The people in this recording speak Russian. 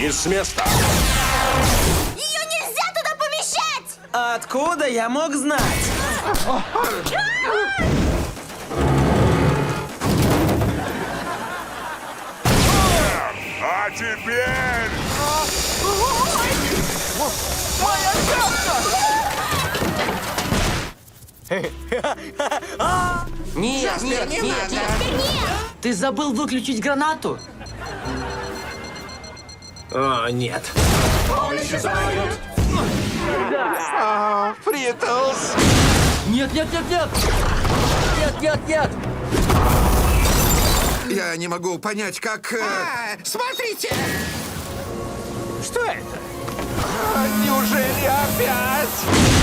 Двигайтесь с места. Ее нельзя туда помещать! Откуда я мог знать? А теперь... Нет, нет, нет, нет. Ты забыл выключить гранату? О, нет. Фритлс! Нет, нет, нет, нет! Нет, нет, нет! Я не могу понять, как... Смотрите! Что это? Неужели опять?